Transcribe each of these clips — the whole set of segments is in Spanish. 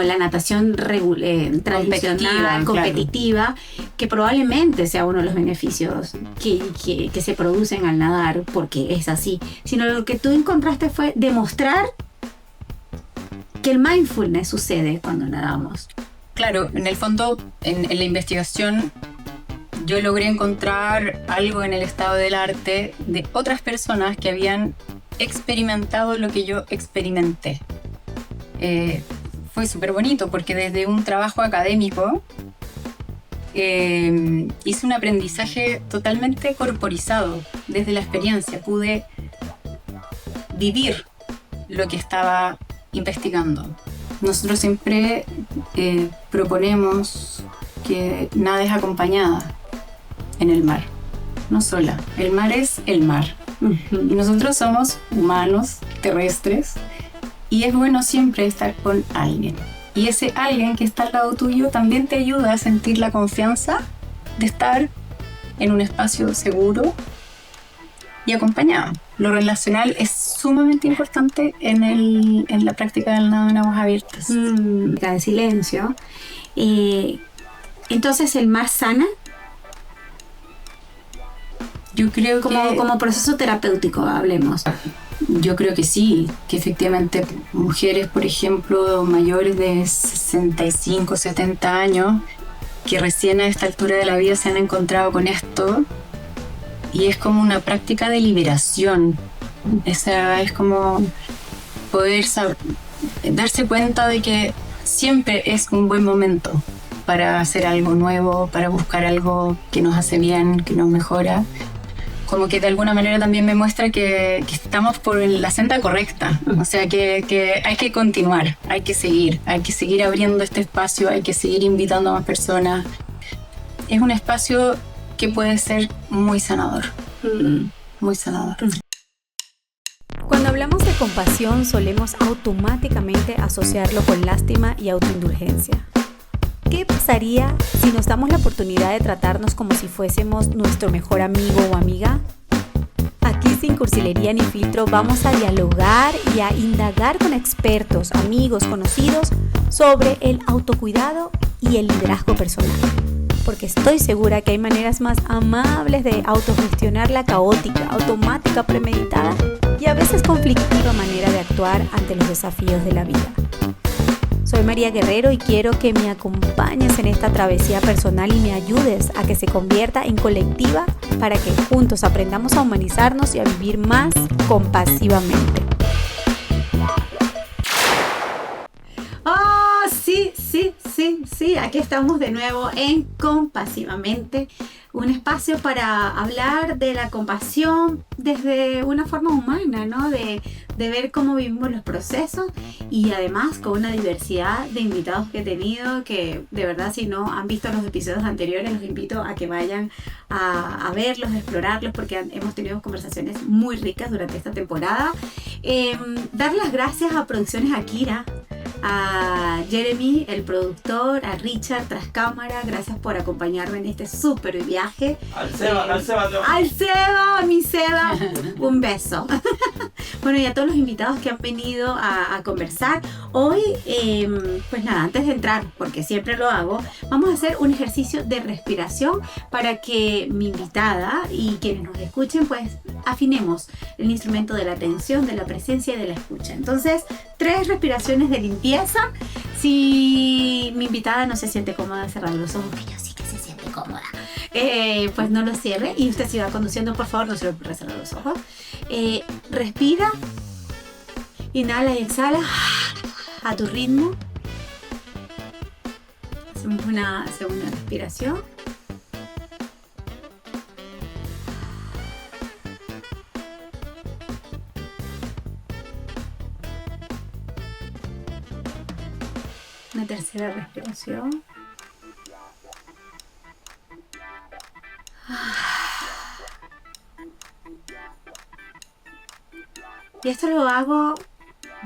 la natación tradicional, competitiva, claro, que probablemente sea uno de los beneficios que se producen al nadar, porque es así, sino lo que tú encontraste fue demostrar que el mindfulness sucede cuando nadamos. Claro, en el fondo, en la investigación, yo logré encontrar algo en el estado del arte de otras personas que habían experimentado lo que yo experimenté. Fue súper bonito porque desde un trabajo académico hice un aprendizaje totalmente corporizado. Desde la experiencia pude vivir lo que estaba investigando. Nosotros siempre proponemos que nades acompañada en el mar, no sola. El mar es el mar. Y nosotros somos humanos, terrestres, y es bueno siempre estar con alguien. Y ese alguien que está al lado tuyo también te ayuda a sentir la confianza de estar en un espacio seguro y acompañado. Lo relacional es sumamente importante en la práctica del nado en aguas abiertas. De silencio. Entonces, ¿el mar sana? Yo creo que... Como proceso terapéutico, hablemos. Yo creo que sí, que efectivamente mujeres, por ejemplo, mayores de 65, 70 años, que recién a esta altura de la vida se han encontrado con esto, y es como una práctica de liberación. Esa es como poder darse cuenta de que siempre es un buen momento para hacer algo nuevo, para buscar algo que nos hace bien, que nos mejora. Como que de alguna manera también me muestra que estamos por la senda correcta. O sea, que hay que continuar, hay que seguir abriendo este espacio, hay que seguir invitando a más personas. Es un espacio que puede ser muy sanador, muy sanador. Cuando hablamos de compasión, solemos automáticamente asociarlo con lástima y autoindulgencia. ¿Qué pasaría si nos damos la oportunidad de tratarnos como si fuésemos nuestro mejor amigo o amiga? Aquí, sin cursilería ni filtro, vamos a dialogar y a indagar con expertos, amigos, conocidos sobre el autocuidado y el liderazgo personal. Porque estoy segura que hay maneras más amables de autogestionar la caótica, automática, premeditada y a veces conflictiva manera de actuar ante los desafíos de la vida. Soy María Guerrero y quiero que me acompañes en esta travesía personal y me ayudes a que se convierta en colectiva para que juntos aprendamos a humanizarnos y a vivir más compasivamente. ¡Oh, sí! Aquí estamos de nuevo en Compasivamente, un espacio para hablar de la compasión desde una forma humana, ¿no? De ver cómo vivimos los procesos y además con una diversidad de invitados que he tenido que de verdad, si no han visto los episodios anteriores, los invito a que vayan a verlos, a explorarlos, porque hemos tenido conversaciones muy ricas durante esta temporada. Dar las gracias a Producciones Akira, a Jeremy, el productor, a Richard tras cámara, gracias por acompañarme en este súper viaje. Al Seba, a mi Seba, un beso. Bueno, y a todos los invitados que han venido a conversar. Hoy, pues nada, antes de entrar, porque siempre lo hago, vamos a hacer un ejercicio de respiración para que mi invitada y quienes nos escuchen, pues afinemos el instrumento de la atención, de la presencia y de la escucha. Entonces, 3 respiraciones de limpieza. Si mi invitada no se siente cómoda cerrando los ojos, que yo sí que se siente cómoda, pues no los cierre y usted si va conduciendo, por favor, no se le ocurra cerrar los ojos. Respira, inhala y exhala a tu ritmo. Hacemos una segunda respiración. Una tercera respiración. Y esto lo hago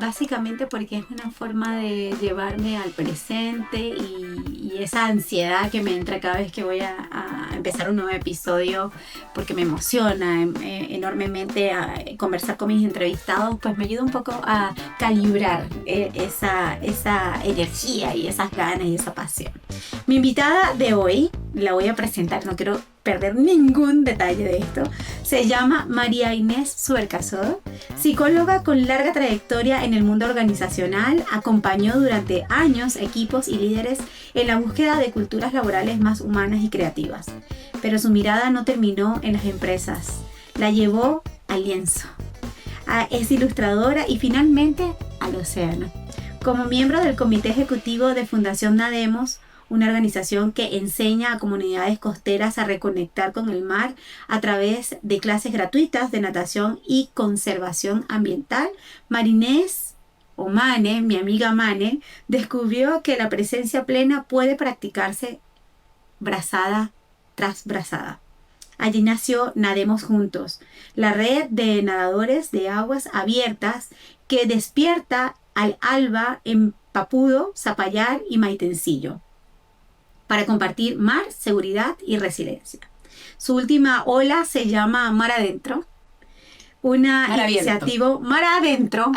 básicamente porque es una forma de llevarme al presente y esa ansiedad que me entra cada vez que voy a empezar un nuevo episodio, porque me emociona enormemente a conversar con mis entrevistados, pues me ayuda un poco a calibrar esa energía y esas ganas y esa pasión. Mi invitada de hoy, la voy a presentar, no quiero perder ningún detalle de esto. Se llama María Inés Subercaseaux, psicóloga con larga trayectoria en el mundo organizacional. Acompañó durante años equipos y líderes en la búsqueda de culturas laborales más humanas y creativas. Pero su mirada no terminó en las empresas, la llevó al lienzo. Es ilustradora y finalmente al océano. Como miembro del comité ejecutivo de Fundación Nademos, una organización que enseña a comunidades costeras a reconectar con el mar a través de clases gratuitas de natación y conservación ambiental, Marinés, o Mane, mi amiga Mane, descubrió que la presencia plena puede practicarse brazada tras brazada. Allí nació Nademos Juntos, la red de nadadores de aguas abiertas que despierta al alba en Papudo, Zapallar y Maitencillo, para compartir mar, seguridad y resiliencia. Su última ola se llama Mar Adentro, una iniciativa Mar Abierto,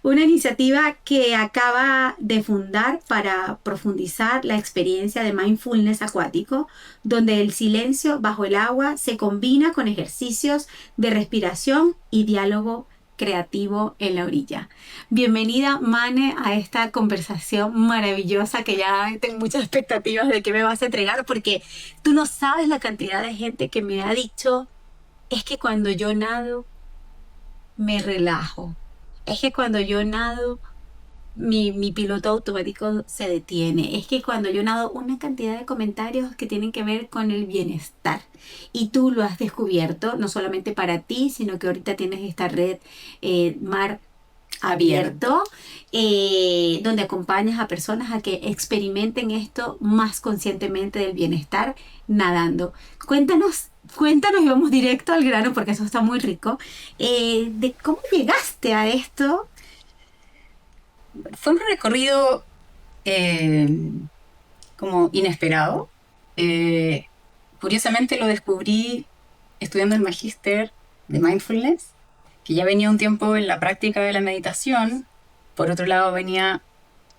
una iniciativa que acaba de fundar para profundizar la experiencia de mindfulness acuático, donde el silencio bajo el agua se combina con ejercicios de respiración y diálogo creativo en la orilla. Bienvenida, Mane, a esta conversación maravillosa que ya tengo muchas expectativas de que me vas a entregar, porque tú no sabes la cantidad de gente que me ha dicho: es que cuando yo nado me relajo, es que cuando yo nado mi piloto automático se detiene, es que cuando yo nado, una cantidad de comentarios que tienen que ver con el bienestar. Y tú lo has descubierto, no solamente para ti, sino que ahorita tienes esta red Mar Abierto, donde acompañas a personas a que experimenten esto más conscientemente del bienestar nadando. Cuéntanos y vamos directo al grano, porque eso está muy rico, de cómo llegaste a esto. Fue un recorrido como inesperado. Curiosamente lo descubrí estudiando el magíster de mindfulness, que ya venía un tiempo en la práctica de la meditación. Por otro lado, venía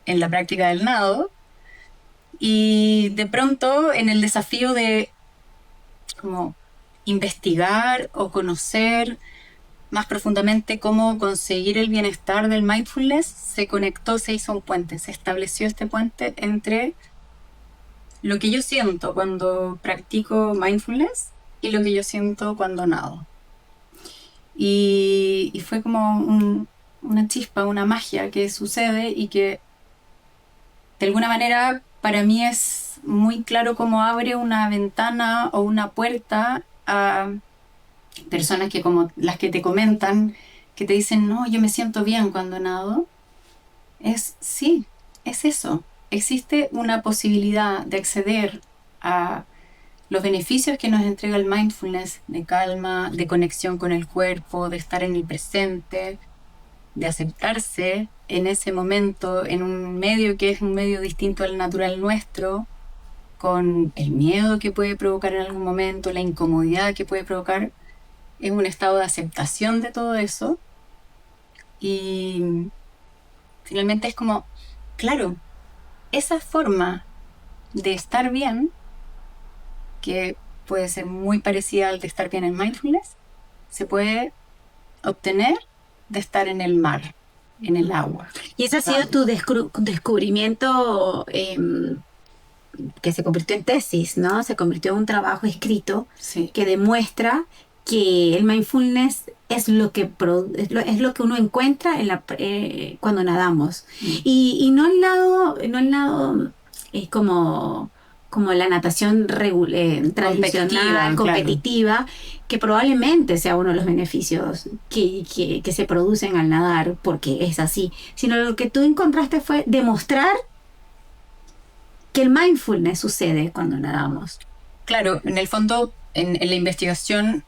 en la práctica del nado, y de pronto en el desafío de como investigar o conocer más profundamente cómo conseguir el bienestar del mindfulness, se hizo un puente, se estableció este puente entre lo que yo siento cuando practico mindfulness y lo que yo siento cuando nado. Y fue como una chispa, una magia que sucede, y que de alguna manera para mí es muy claro cómo abre una ventana o una puerta a personas que, como las que te comentan, que te dicen: no, yo me siento bien cuando nado. Sí, es eso. Existe una posibilidad de acceder a los beneficios que nos entrega el mindfulness, de calma, de conexión con el cuerpo, de estar en el presente, de aceptarse en ese momento, en un medio que es un medio distinto al natural nuestro, con el miedo que puede provocar en algún momento, la incomodidad que puede provocar. Es un estado de aceptación de todo eso, y finalmente es como, claro, esa forma de estar bien, que puede ser muy parecida al de estar bien en mindfulness, se puede obtener de estar en el mar, en el agua. Y ese ha sido tu descubrimiento, que se convirtió en tesis, ¿no? Se convirtió en un trabajo escrito, sí, que demuestra que el mindfulness es lo que uno encuentra cuando nadamos. Y no el lado como la natación tradicional, competitiva, claro, que probablemente sea uno de los beneficios que se producen al nadar, porque es así, sino lo que tú encontraste fue demostrar que el mindfulness sucede cuando nadamos. Claro, en el fondo, en la investigación,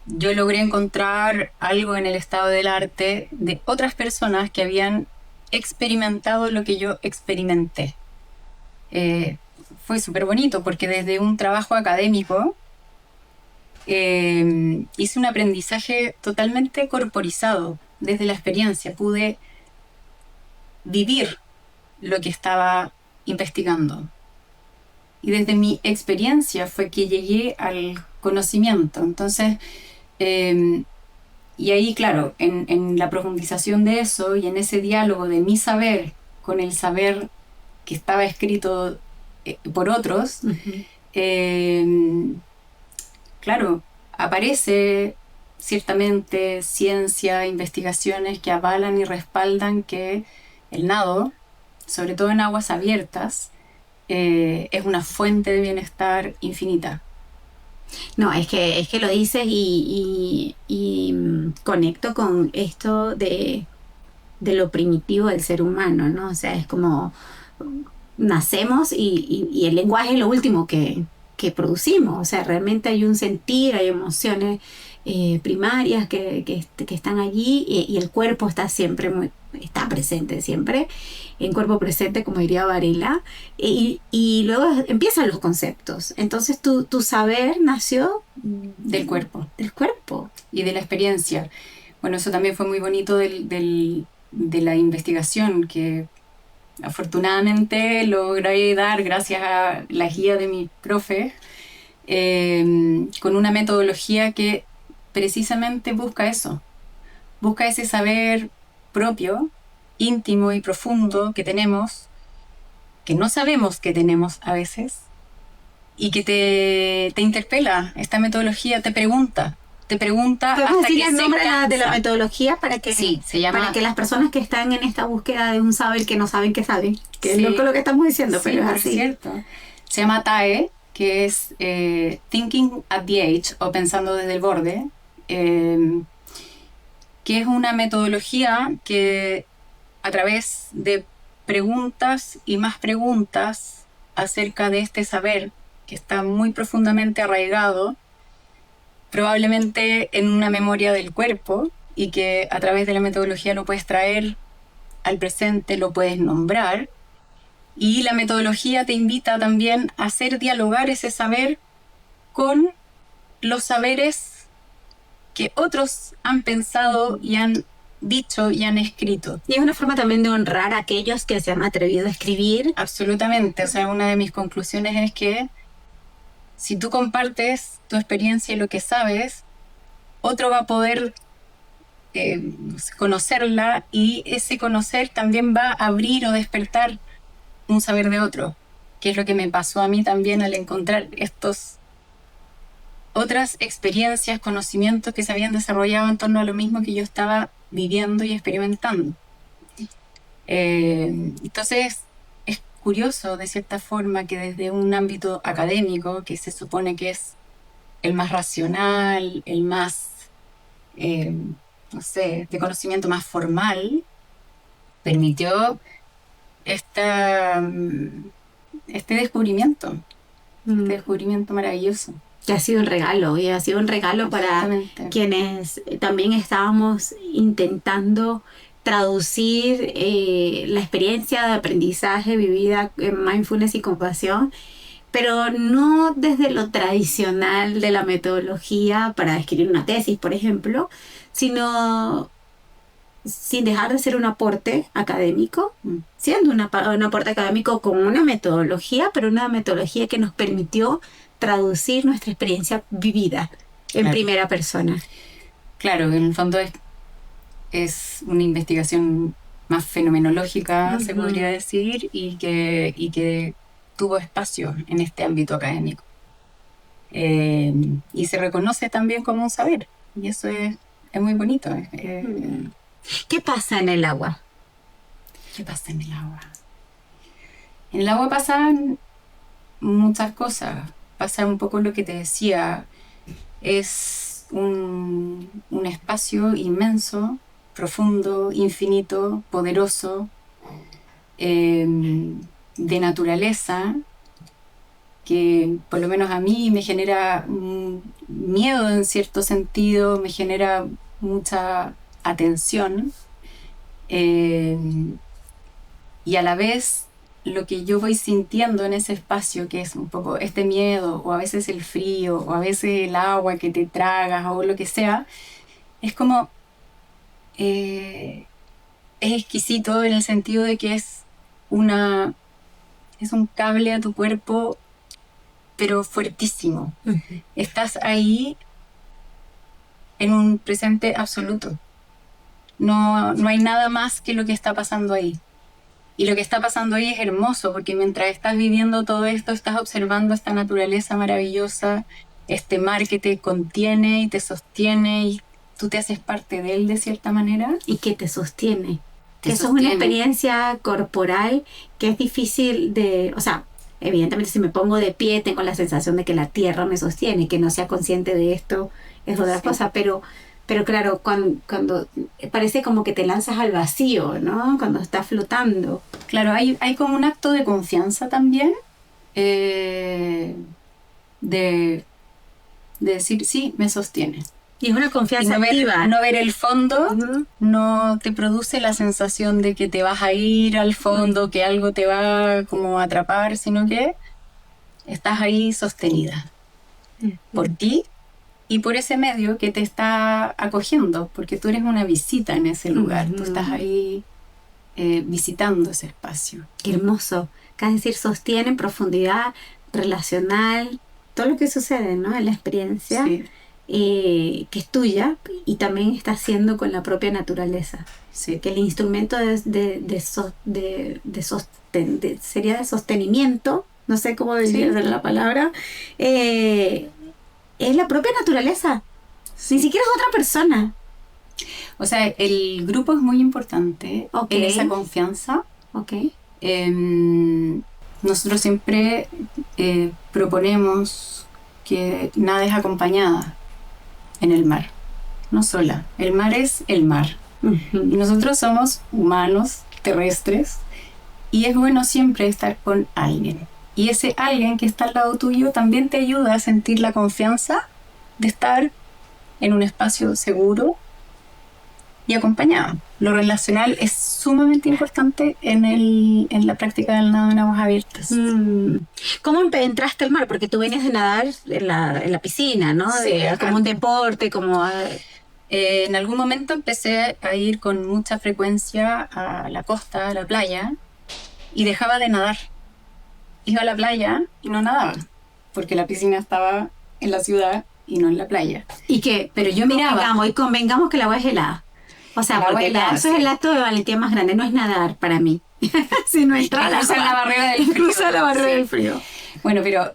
yo logré encontrar algo en el estado del arte de otras personas que habían experimentado lo que yo experimenté. Fue súper bonito porque desde un trabajo académico hice un aprendizaje totalmente corporizado. Desde la experiencia pude vivir lo que estaba investigando. Y desde mi experiencia fue que llegué al conocimiento. Entonces, y ahí, claro, en la profundización de eso y en ese diálogo de mi saber con el saber que estaba escrito por otros, claro, aparece ciertamente ciencia, investigaciones que avalan y respaldan que el nado, sobre todo en aguas abiertas, es una fuente de bienestar infinita. No, es que lo dices y conecto con esto de lo primitivo del ser humano, ¿no? O sea, es como nacemos y el lenguaje es lo último que producimos. O sea, realmente hay un sentir, hay emociones primarias que están allí y el cuerpo está siempre está presente siempre, en cuerpo presente, como diría Varela, y luego empiezan los conceptos. Entonces tu saber nació del cuerpo. Del cuerpo. Y de la experiencia. Bueno, eso también fue muy bonito de la investigación, que afortunadamente logré dar gracias a la guía de mi profe, con una metodología que precisamente busca eso, busca ese saber propio, íntimo y profundo que tenemos, que no sabemos que tenemos a veces, y que te interpela. Esta metodología te pregunta ¿Podemos hasta decir que el se nombre cansa. de la metodología para que, Sí, se llama... para que las personas que están en esta búsqueda de un saber que no saben que saben, que Sí. es lo que estamos diciendo, Sí, pero es pero así. es cierto. Se llama TAE, que es Thinking at the Edge, o Pensando desde el Borde, que es una metodología que a través de preguntas y más preguntas acerca de este saber que está muy profundamente arraigado, probablemente en una memoria del cuerpo, y que a través de la metodología lo puedes traer al presente, lo puedes nombrar, y la metodología te invita también a hacer dialogar ese saber con los saberes que otros han pensado y han dicho y han escrito. Y es una forma también de honrar a aquellos que se han atrevido a escribir. Absolutamente. O sea, una de mis conclusiones es que si tú compartes tu experiencia y lo que sabes, otro va a poder conocerla, y ese conocer también va a abrir o despertar un saber de otro, que es lo que me pasó a mí también al encontrar otras experiencias, conocimientos que se habían desarrollado en torno a lo mismo que yo estaba viviendo y experimentando. Entonces es curioso de cierta forma que desde un ámbito académico, que se supone que es el más racional, el más no sé, de conocimiento más formal, permitió este descubrimiento, este descubrimiento maravilloso. Que ha sido un regalo, y ha sido un regalo para quienes también estábamos intentando traducir la experiencia de aprendizaje vivida en mindfulness y compasión, pero no desde lo tradicional de la metodología para escribir una tesis, por ejemplo, sino sin dejar de ser un aporte académico, siendo un aporte académico con una metodología, pero una metodología que nos permitió traducir nuestra experiencia vivida en primera persona. Claro, en el fondo es una investigación más fenomenológica, se podría decir, y que tuvo espacio en este ámbito académico. Y se reconoce también como un saber, y eso es muy bonito. ¿Qué pasa en el agua? ¿Qué pasa en el agua? En el agua pasan muchas cosas. Pasa un poco lo que te decía. Es un espacio inmenso, profundo, infinito, poderoso, de naturaleza, que por lo menos a mí me genera miedo en cierto sentido, me genera mucha atención, y a la vez lo que yo voy sintiendo en ese espacio, que es un poco este miedo, o a veces el frío, o a veces el agua que te tragas, o lo que sea, es como es exquisito en el sentido de que es un cable a tu cuerpo, pero fuertísimo. Estás ahí en un presente absoluto. No hay nada más que lo que está pasando ahí. Y lo que está pasando ahí es hermoso, porque mientras estás viviendo todo esto, estás observando esta naturaleza maravillosa, este mar que te contiene y te sostiene, y tú te haces parte de él de cierta manera. Y que te sostiene. Que eso es una experiencia corporal que es difícil de... O sea, evidentemente si me pongo de pie tengo la sensación de que la tierra me sostiene, que no sea consciente de esto es otra cosa, pero claro, cuando parece como que te lanzas al vacío, ¿no? Cuando estás flotando. Claro, hay como un acto de confianza también, de decir, sí, me sostiene. Y es una confianza activa. No ver el fondo no te produce la sensación de que te vas a ir al fondo, que algo te va como a atrapar, sino que estás ahí sostenida por ti y por ese medio que te está acogiendo, porque tú eres una visita en ese lugar, tú estás ahí visitando ese espacio. Qué hermoso. Es decir, sostiene en profundidad relacional todo lo que sucede, ¿no? En la experiencia. Sí. Que es tuya y también está haciendo con la propia naturaleza. Sí. Que el instrumento sería de sostenimiento, no sé cómo decir la palabra, es la propia naturaleza. Sí. Ni siquiera es otra persona. O sea, el grupo es muy importante en esa confianza. Nosotros siempre proponemos que nades acompañada en el mar, no sola. El mar es el mar. Y nosotros somos humanos, terrestres, y es bueno siempre estar con alguien. Y ese alguien que está al lado tuyo también te ayuda a sentir la confianza de estar en un espacio seguro y acompañado. Lo relacional es sumamente importante en la práctica del nado en aguas abiertas. ¿Cómo entraste al mar? Porque tú venías de nadar en la piscina, ¿no? Sí, como un deporte, como... En algún momento empecé a ir con mucha frecuencia a la costa, a la playa, y dejaba de nadar. Iba a la playa y no nadaba, porque la piscina estaba en la ciudad y no en la playa. Pero yo miraba... Convengamos que el agua es helada. O sea, porque eso es el acto de valentía más grande, no es nadar para mí. Sino entrar a cruzar la barrera del frío. Cruzar la barrera del frío. Bueno, pero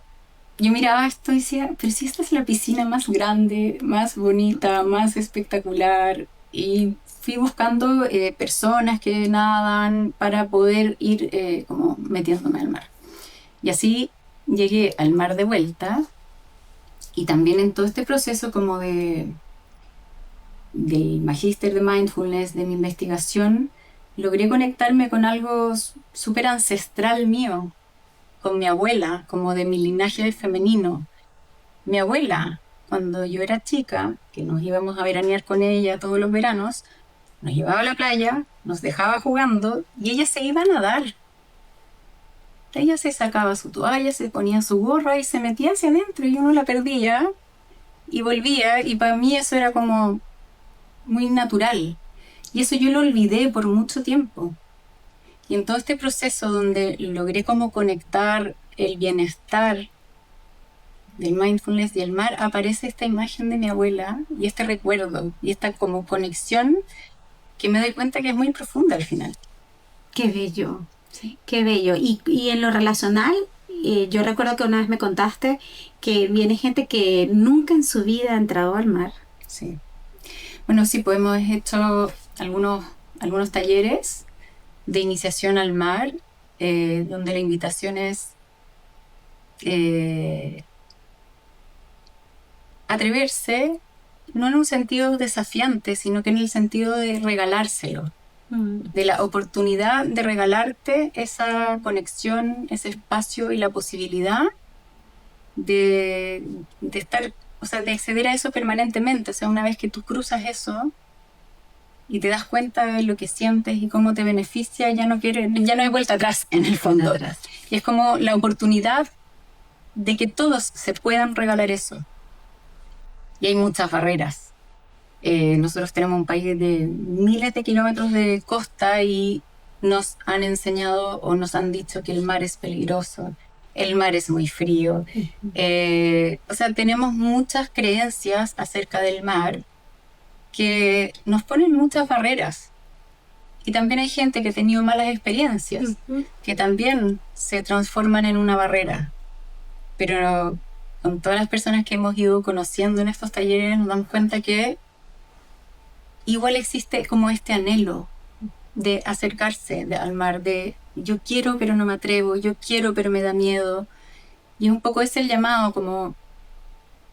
yo miraba esto y decía, pero si esta es la piscina más grande, más bonita, más espectacular. Y fui buscando personas que nadan para poder ir como metiéndome al mar. Y así llegué al mar de vuelta. Y también en todo este proceso como del magíster de mindfulness, de mi investigación, logré conectarme con algo súper ancestral mío, con mi abuela, como de mi linaje femenino. Mi abuela, cuando yo era chica, que nos íbamos a veranear con ella todos los veranos, nos llevaba a la playa, nos dejaba jugando y ella se iba a nadar. Ella se sacaba su toalla, se ponía su gorra y se metía hacia adentro y uno la perdía y volvía, y para mí eso era como muy natural, y eso yo lo olvidé por mucho tiempo. Y en todo este proceso donde logré como conectar el bienestar del mindfulness y el mar, aparece esta imagen de mi abuela y este recuerdo y esta como conexión que me doy cuenta que es muy profunda al final. Qué bello, sí. Qué bello. Y en lo relacional, yo recuerdo que una vez me contaste que viene gente que nunca en su vida ha entrado al mar. Sí. Bueno, sí, pues hemos hecho algunos talleres de iniciación al mar, donde la invitación es atreverse, no en un sentido desafiante, sino que en el sentido de regalárselo, de la oportunidad de regalarte esa conexión, ese espacio y la posibilidad de estar, o sea, de acceder a eso permanentemente. O sea, una vez que tú cruzas eso y te das cuenta de lo que sientes y cómo te beneficia, ya no hay vuelta atrás en el fondo. Y es como la oportunidad de que todos se puedan regalar eso. Y hay muchas barreras. Nosotros tenemos un país de miles de kilómetros de costa y nos han enseñado o nos han dicho que el mar es peligroso, el mar es muy frío. O sea, tenemos muchas creencias acerca del mar que nos ponen muchas barreras. Y también hay gente que ha tenido malas experiencias, que también se transforman en una barrera. Pero con todas las personas que hemos ido conociendo en estos talleres nos damos cuenta que igual existe como este anhelo de acercarse al mar, de yo quiero pero no me atrevo, yo quiero pero me da miedo. Y un poco es el llamado, como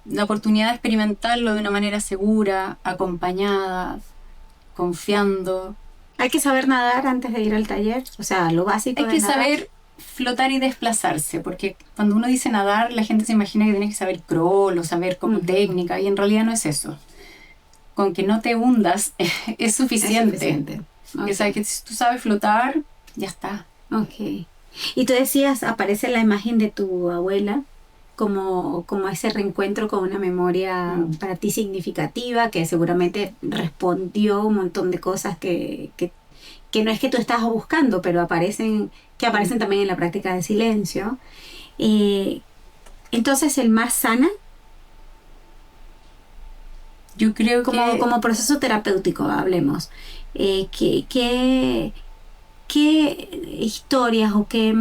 la oportunidad de experimentarlo de una manera segura, acompañada, confiando. ¿Hay que saber nadar antes de ir al taller? O sea, lo básico Hay que saber flotar y desplazarse, porque cuando uno dice nadar, la gente se imagina que tiene que saber crawl o saber como técnica, y en realidad no es eso. Con que no te hundas es suficiente. Okay. O sea, que si tú sabes flotar, ya está. Ok. Y tú decías, aparece la imagen de tu abuela como ese reencuentro con una memoria para ti significativa, que seguramente respondió un montón de cosas que no es que tú estabas buscando, pero aparecen también en la práctica del silencio. Entonces, ¿el mar sana? Yo creo que... Como proceso terapéutico, hablemos. ¿Qué historias o qué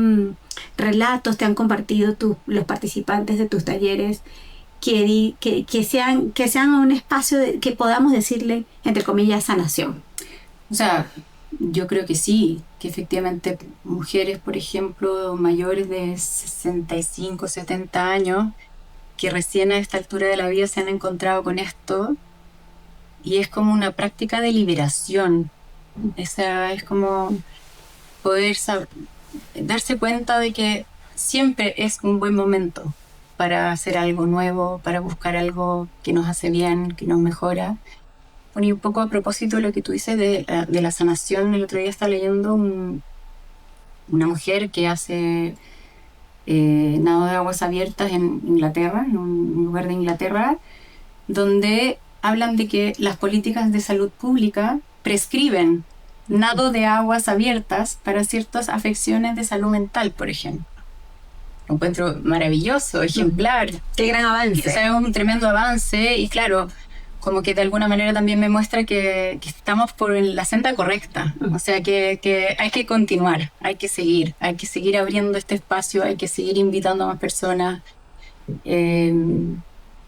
relatos te han compartido los participantes de tus talleres que sean un espacio que podamos decirle, entre comillas, sanación? O sea, yo creo que sí, que efectivamente mujeres, por ejemplo, mayores de 65, 70 años, que recién a esta altura de la vida se han encontrado con esto, y es como una práctica de liberación. O sea, es como poder darse cuenta de que siempre es un buen momento para hacer algo nuevo, para buscar algo que nos hace bien, que nos mejora. Bueno, y un poco a propósito de lo que tú dices de la sanación, el otro día estaba leyendo una mujer que hace nado de aguas abiertas en Inglaterra, en un lugar de Inglaterra, donde hablan de que las políticas de salud pública prescriben nado de aguas abiertas para ciertas afecciones de salud mental, por ejemplo. Lo encuentro maravilloso, ejemplar. ¡Qué gran avance! O sea, es un tremendo avance y claro, como que de alguna manera también me muestra que estamos por la senda correcta. O sea, que hay que continuar, hay que seguir abriendo este espacio, hay que seguir invitando a más personas.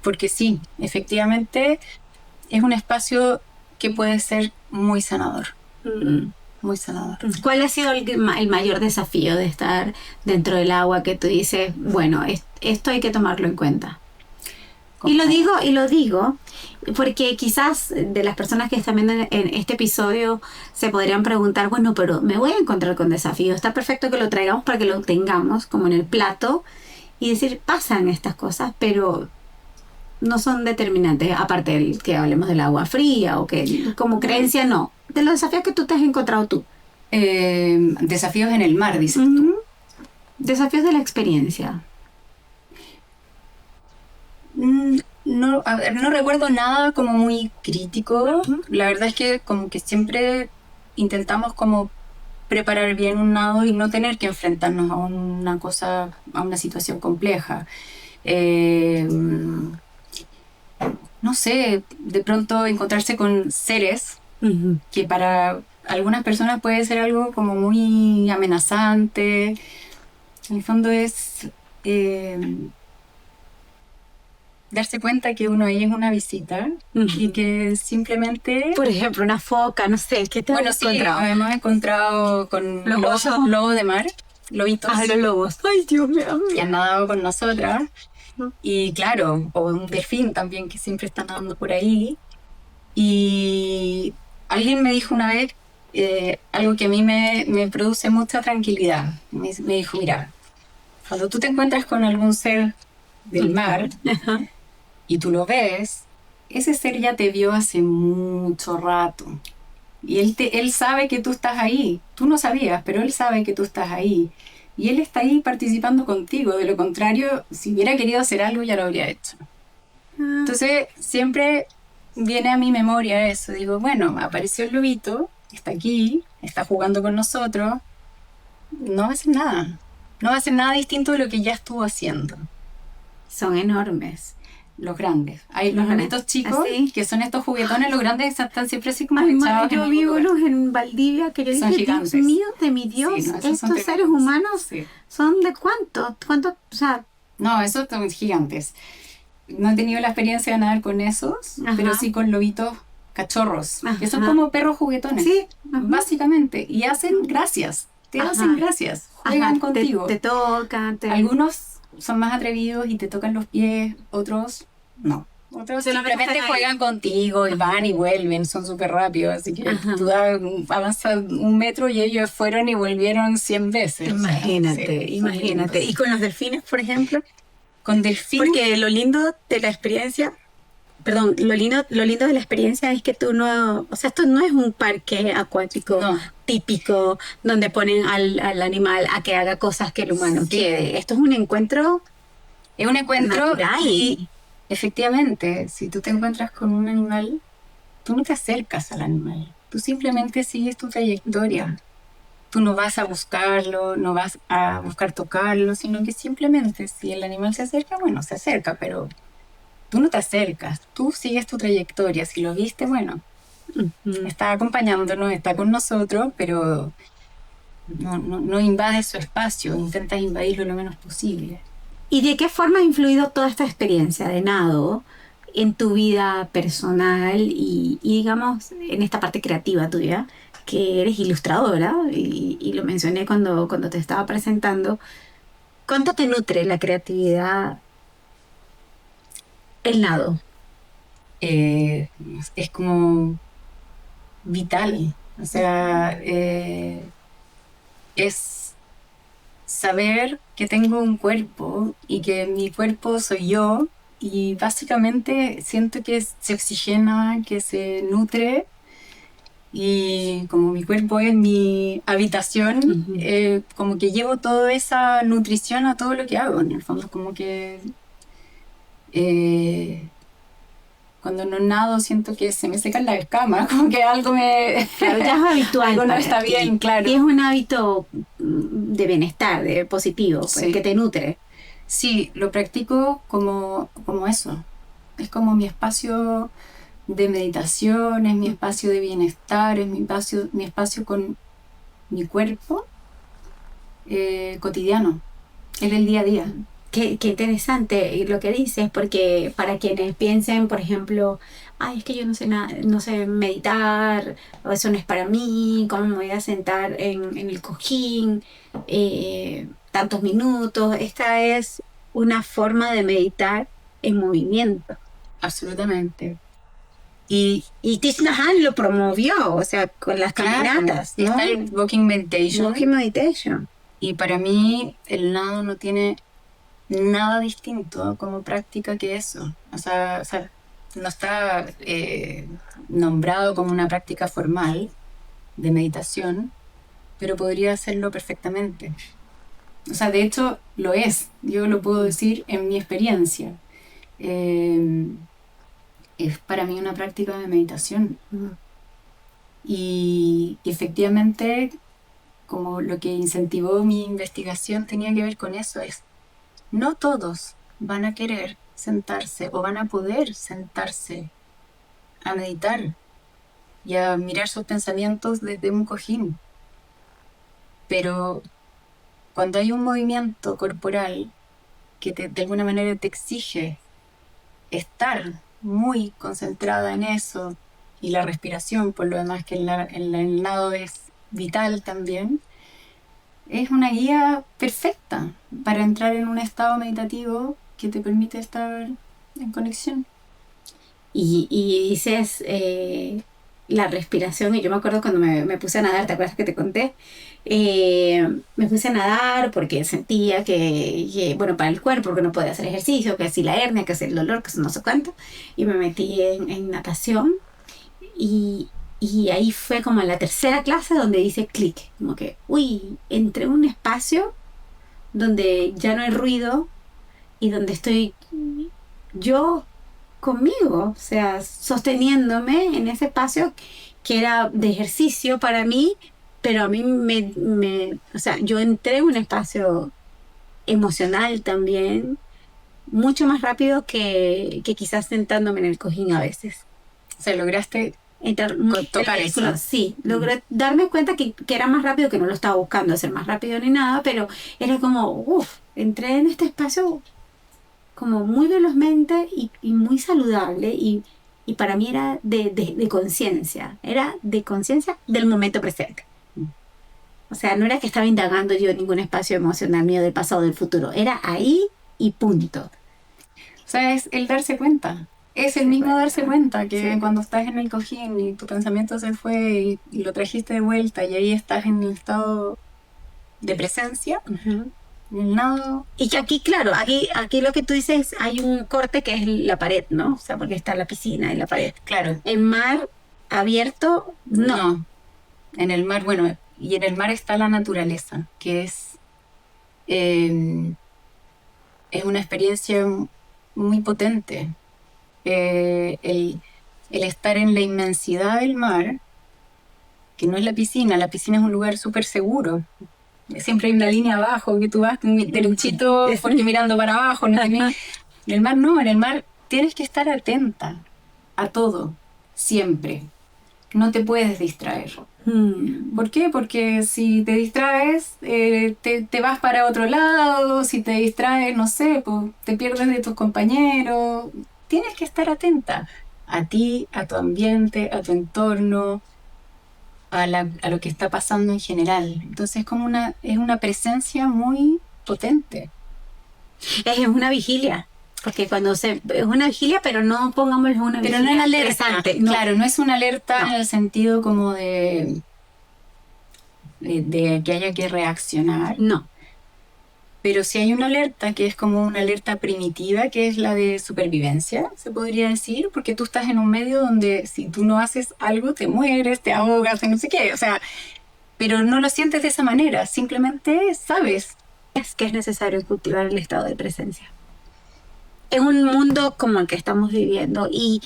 Porque sí, efectivamente es un espacio que puede ser muy sanador. Muy sanador. ¿Cuál ha sido el mayor desafío de estar dentro del agua que tú dices, bueno, esto hay que tomarlo en cuenta? Y lo digo porque quizás de las personas que están viendo en este episodio se podrían preguntar, bueno, pero me voy a encontrar con desafíos. Está perfecto que lo traigamos para que lo tengamos como en el plato y decir, pasan estas cosas, pero no son determinantes, aparte del que hablemos del agua fría o que como creencia no. De los desafíos que tú te has encontrado tú. Desafíos en el mar, dices tú. Desafíos de la experiencia. No recuerdo nada como muy crítico. La verdad es que como que siempre intentamos como preparar bien un nado y no tener que enfrentarnos a una situación compleja. No sé, de pronto encontrarse con seres que para algunas personas puede ser algo como muy amenazante. En el fondo es darse cuenta que uno ahí es una visita y que simplemente... Por ejemplo, una foca, no sé, ¿qué te has encontrado? Bueno, sí, hemos encontrado con lobos de mar, lobitos. Ah, los lobos. Ay, Dios mío. Que han nadado con nosotras. Y claro, o un delfín también que siempre está nadando por ahí. Y alguien me dijo una vez algo que a mí me produce mucha tranquilidad. Me dijo, mira, cuando tú te encuentras con algún ser del mar y tú lo ves, ese ser ya te vio hace mucho rato. Y él sabe que tú estás ahí. Tú no sabías, pero él sabe que tú estás ahí. Y él está ahí participando contigo. De lo contrario, si hubiera querido hacer algo, ya lo habría hecho. Entonces, siempre viene a mi memoria eso. Digo, bueno, apareció el lobito, está aquí, está jugando con nosotros. No va a hacer nada. No va a hacer nada distinto de lo que ya estuvo haciendo. Son enormes. Los grandes. Hay los lobitos chicos, ¿así? que son estos juguetones. Los grandes están siempre así como Ay, echados yo en vi un lugar. unos en Valdivia que yo Son dije, gigantes. Dios mío, de mi Dios, Sí, no, esos son estos seres tremendos. humanos Sí. son de cuánto, o sea, No, esos son gigantes. No he tenido la experiencia de nadar con esos, Ajá. pero sí con lobitos cachorros, que son Ajá. como perros juguetones, sí, ajá. básicamente. Y hacen gracias, te Ajá. hacen gracias, juegan Ajá, contigo. te tocan, Algunos son más atrevidos y te tocan los pies, otros no. Otros Solamente simplemente están ahí. juegan contigo y van y vuelven, son súper rápidos, así que Ajá. tú avanzas 1 metro y ellos fueron y volvieron 100 veces. O sea, Imagínate, sí, imagínate. son lindos. Y con los delfines, por ejemplo, Con delfín, porque lo lindo de la experiencia, perdón, lo lindo de la experiencia es que tú no, o sea, esto no es un parque acuático no. típico donde ponen al animal a que haga cosas que el humano Sí. quiere. Esto es un encuentro Es un encuentro natural. y efectivamente, si tú te encuentras con un animal, tú no te acercas al animal, tú simplemente sigues tu trayectoria. Tú no vas a buscarlo, no vas a buscar tocarlo, sino que simplemente si el animal se acerca, bueno, se acerca, pero tú no te acercas, tú sigues tu trayectoria. Si lo viste, bueno, está acompañándonos, está con nosotros, pero no invades su espacio, intentas invadirlo lo menos posible. ¿Y de qué forma ha influido toda esta experiencia de nado en tu vida personal y digamos, en esta parte creativa tuya, que eres ilustradora, y lo mencioné cuando te estaba presentando? ¿Cuánto te nutre la creatividad el nado? Es como vital, o sea, es saber que tengo un cuerpo y que mi cuerpo soy yo, y básicamente siento que se oxigena, que se nutre, y como mi cuerpo es mi habitación, como que llevo toda esa nutrición a todo lo que hago. En el fondo, como que cuando no nado siento que se me secan las escamas, como que algo me... Claro, ya es habitual. algo no para está ti. bien, claro. Y es un hábito de bienestar, de positivo, pues, Sí. que te nutre. Sí, lo practico como eso. Es como mi espacio de meditación, es mi espacio de bienestar, es mi espacio con mi cuerpo cotidiano. Es del día a día. Qué interesante lo que dices, porque para quienes piensen, por ejemplo, ay, es que yo no sé nada, no sé meditar, o eso no es para mí, cómo me voy a sentar en el cojín tantos minutos. Esta es una forma de meditar en movimiento. Absolutamente. Y Thich Nhat Hanh lo promovió, o sea, con las caminatas, ¿no? Está el Walking Meditation. Walking meditation. Y para mí el nado no tiene nada distinto como práctica que eso. O sea, no está nombrado como una práctica formal de meditación, pero podría hacerlo perfectamente. O sea, de hecho lo es. Yo lo puedo decir en mi experiencia. Es para mí una práctica de meditación. Y efectivamente, como lo que incentivó mi investigación tenía que ver con eso, es no todos van a querer sentarse o van a poder sentarse a meditar y a mirar sus pensamientos desde un cojín. Pero cuando hay un movimiento corporal que de alguna manera te exige estar muy concentrada en eso, y la respiración, por lo demás, que el nado es vital también, es una guía perfecta para entrar en un estado meditativo que te permite estar en conexión. Y dices, la respiración. Y yo me acuerdo cuando me puse a nadar, ¿te acuerdas que te conté? Me puse a nadar porque sentía bueno, para el cuerpo, porque no podía hacer ejercicio, que si la hernia, que si el dolor, que si no sé cuánto. Y me metí en natación. Y ahí fue como en la tercera clase donde hice clic. Como que, entré en un espacio donde ya no hay ruido y donde estoy yo conmigo, o sea, sosteniéndome en ese espacio que era de ejercicio para mí, pero a mí o sea, yo entré en un espacio emocional también, mucho más rápido que quizás sentándome en el cojín a veces. O sea, lograste tocar eso. Sí, logré darme cuenta que era más rápido, que no lo estaba buscando hacer más rápido ni nada, pero era como, entré en este espacio como muy velozmente y muy saludable y para mí era de conciencia, era de conciencia del momento presente. O sea, no era que estaba indagando yo en ningún espacio emocional mío del pasado o del futuro, era ahí y punto. O sea, es el darse cuenta. Es el mismo darse cuenta que cuando estás en el cojín y tu pensamiento se fue y lo trajiste de vuelta y ahí estás en el estado de presencia, en el nado. Y que aquí, claro, aquí lo que tú dices, hay un corte que es la pared, ¿no? O sea, porque está la piscina y la pared. Claro. En mar abierto, no. En el mar, bueno, y en el mar está la naturaleza, que es una experiencia muy potente. El estar en la inmensidad del mar, que no es la piscina es un lugar súper seguro. Siempre hay una línea abajo que tú vas derechito porque mirando para abajo. ¿No? En el mar no, en el mar tienes que estar atenta a todo, siempre. No te puedes distraer. ¿Por qué? Porque si te distraes, te vas para otro lado. Si te distraes, no sé, pues, te pierdes de tus compañeros. Tienes que estar atenta a ti, a tu ambiente, a tu entorno, a lo que está pasando en general. Entonces es una presencia muy potente. Es una vigilia. Porque cuando es una vigilia, pero no pongámoslo una vigilia. Pero no es alerta. No. Claro, no es una alerta en el sentido como de que haya que reaccionar. No. Pero sí hay una alerta que es como una alerta primitiva, que es la de supervivencia, se podría decir, porque tú estás en un medio donde si tú no haces algo te mueres, te ahogas, no sé qué, o sea, pero no lo sientes de esa manera, simplemente sabes. Es que es necesario cultivar el estado de presencia. En un mundo como el que estamos viviendo y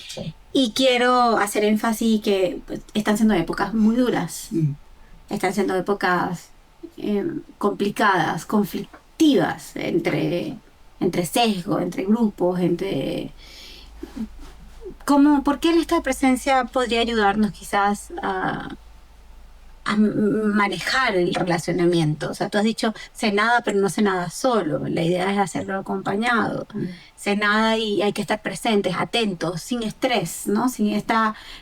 quiero hacer énfasis que pues, están siendo épocas muy duras, están siendo épocas complicadas, conflictivas, entre sesgo, entre grupos, ¿por qué el estado de presencia podría ayudarnos quizás a manejar el relacionamiento? O sea, tú has dicho, sé nada, pero no sé nada solo. La idea es hacerlo acompañado. Sé nada y hay que estar presentes, atentos, sin estrés, ¿no? Sin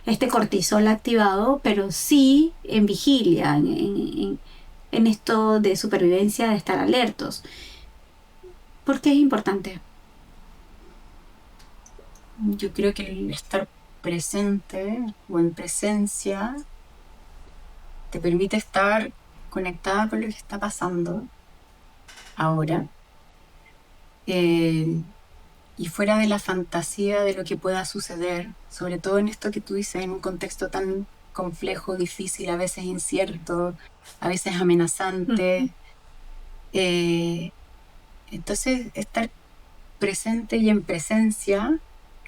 este cortisol activado, pero sí en vigilia, en esto de supervivencia, de estar alertos. ¿Por qué es importante? Yo creo que el estar presente o en presencia te permite estar conectada con lo que está pasando ahora y fuera de la fantasía de lo que pueda suceder, sobre todo en esto que tú dices, en un contexto tan complejo, difícil, a veces incierto, a veces amenazante. Entonces, estar presente y en presencia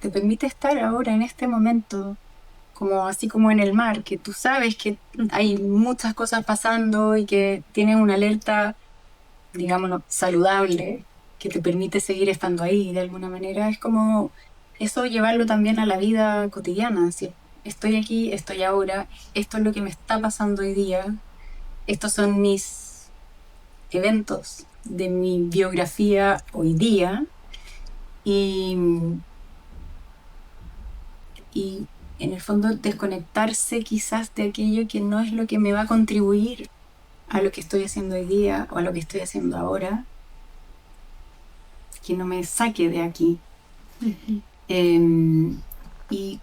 te permite estar ahora en este momento, así como en el mar, que tú sabes que hay muchas cosas pasando y que tienes una alerta, digámoslo, saludable, que te permite seguir estando ahí de alguna manera. Es como eso, llevarlo también a la vida cotidiana. ¿Sí? Estoy aquí, estoy ahora, esto es lo que me está pasando hoy día, estos son mis eventos de mi biografía hoy día y en el fondo desconectarse quizás de aquello que no es lo que me va a contribuir a lo que estoy haciendo hoy día o a lo que estoy haciendo ahora, que no me saque de aquí. Y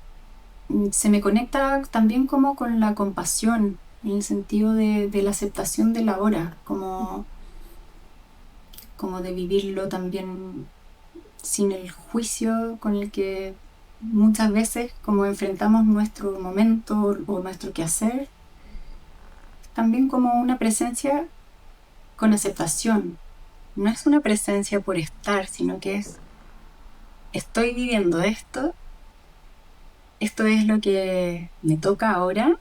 se me conecta también como con la compasión, en el sentido de la aceptación de la hora, como de vivirlo también sin el juicio con el que muchas veces como enfrentamos nuestro momento o nuestro quehacer. También como una presencia con aceptación. No es una presencia por estar, sino que es: estoy viviendo esto es lo que me toca ahora,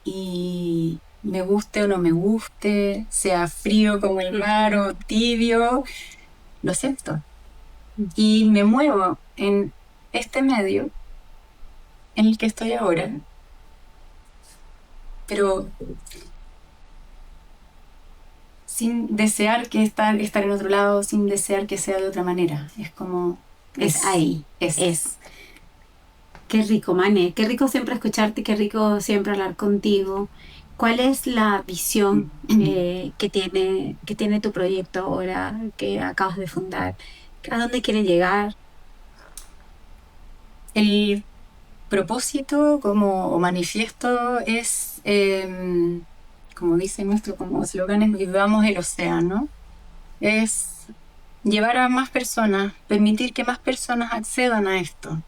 y me guste o no me guste, sea frío como el mar o tibio, lo acepto. Y me muevo en este medio en el que estoy ahora, pero sin desear que estar en otro lado, sin desear que sea de otra manera. Es como... Es ahí. Es. Qué rico, Mane. Qué rico siempre escucharte, qué rico siempre hablar contigo. ¿Cuál es la visión que tiene tu proyecto ahora, que acabas de fundar? ¿A dónde quieren llegar? El propósito o manifiesto es, como dice nuestro como eslogan, es: vivamos el océano. Es llevar a más personas, permitir que más personas accedan a esto.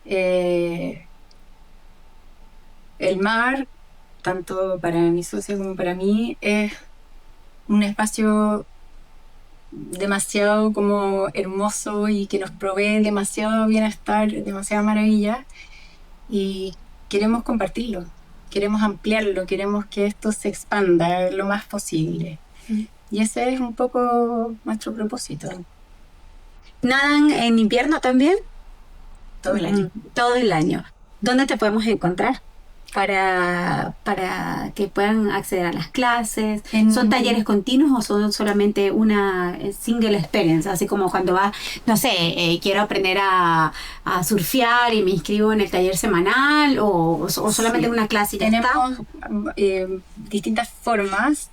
El mar, tanto para mi socio como para mí, es un espacio demasiado como hermoso y que nos provee demasiado bienestar, demasiada maravilla, y queremos compartirlo, queremos ampliarlo, queremos que esto se expanda lo más posible. Y ese es un poco nuestro propósito. ¿Nadan en invierno también? Todo el año. Todo el año. ¿Dónde te podemos encontrar para que puedan acceder a las clases? ¿Son talleres continuos o son solamente una single experience? Así como cuando vas, no sé, quiero aprender a surfear y me inscribo en el taller semanal, o solamente una clase y ya tenemos está. Distintas formas.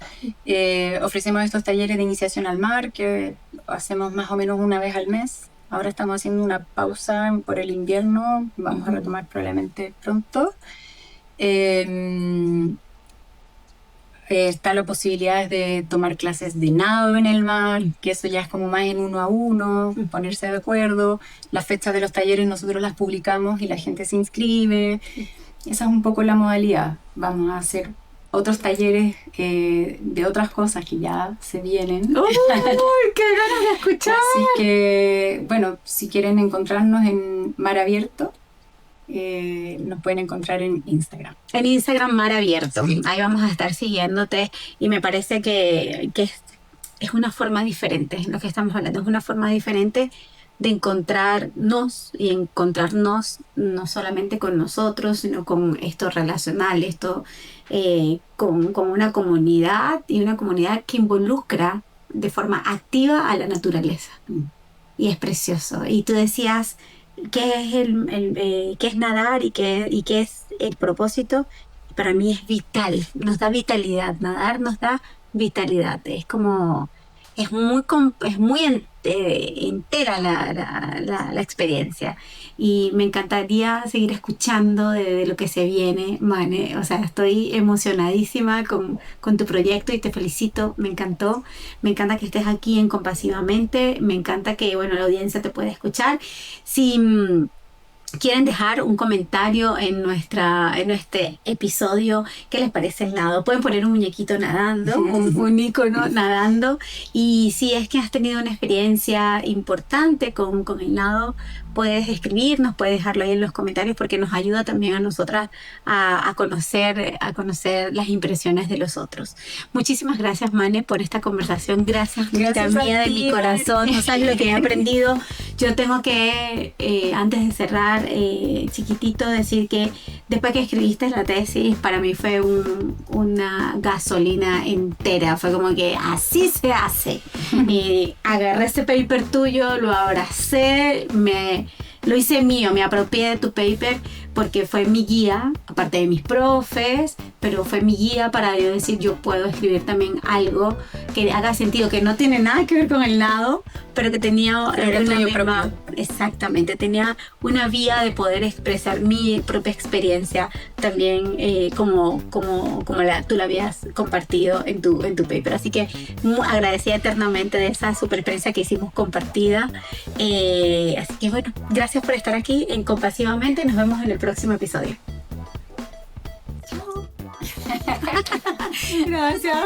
Ofrecemos estos talleres de iniciación al mar que hacemos más o menos una vez al mes. Ahora estamos haciendo una pausa por el invierno, vamos a retomar probablemente pronto. Está la posibilidad de tomar clases de nado en el mar, que eso ya es como más en 1 a 1, ponerse de acuerdo. Las fechas de los talleres nosotros las publicamos y la gente se inscribe. Esa es un poco la modalidad. Vamos a hacer otros talleres de otras cosas que ya se vienen. ¡Uy, qué ganas de escuchar! Así que, bueno, si quieren encontrarnos en Mar Abierto, nos pueden encontrar en Instagram. En Instagram, Mar Abierto. Sí. Ahí vamos a estar siguiéndote, y me parece que es una forma diferente, lo que estamos hablando, es una forma diferente de encontrarnos, y encontrarnos no solamente con nosotros, sino con esto relacional, esto con una comunidad, y una comunidad que involucra de forma activa a la naturaleza. Y es precioso. Y tú decías, ¿qué es qué es nadar y qué es el propósito? Para mí es vital, nos da vitalidad. Nadar nos da vitalidad. Es como, es muy entera la experiencia, y me encantaría seguir escuchando de lo que se viene, Mane. O sea, estoy emocionadísima con tu proyecto y te felicito. Me encantó, me encanta que estés aquí en Compasivamente, me encanta que, bueno, la audiencia te pueda escuchar. Si quieren dejar un comentario en este episodio, ¿qué les parece el nado? Pueden poner un muñequito nadando, un icono nadando, y si es que has tenido una experiencia importante con el nado, puedes escribirnos, puedes dejarlo ahí en los comentarios, porque nos ayuda también a nosotras a conocer las impresiones de los otros. Muchísimas gracias, Mane, por esta conversación. Gracias mía, de mi corazón. No sabes lo que he aprendido. Yo tengo que, antes de cerrar, chiquitito, decir que después que escribiste la tesis, para mí fue una gasolina entera. Fue como que así se hace. Agarré ese paper tuyo, lo abracé, lo hice mío, me apropié de tu paper, porque fue mi guía, aparte de mis profes, pero fue mi guía para yo decir, yo puedo escribir también algo que haga sentido, que no tiene nada que ver con el nado, pero que tenía Pero una tuyo misma, propio. exactamente, tenía una vía de poder expresar mi propia experiencia también como tú la habías compartido en tu paper. Así que agradecida eternamente de esa super experiencia que hicimos compartida. Así que bueno, gracias por estar aquí en Compasivamente. Nos vemos en el próximo episodio. Chao. Gracias.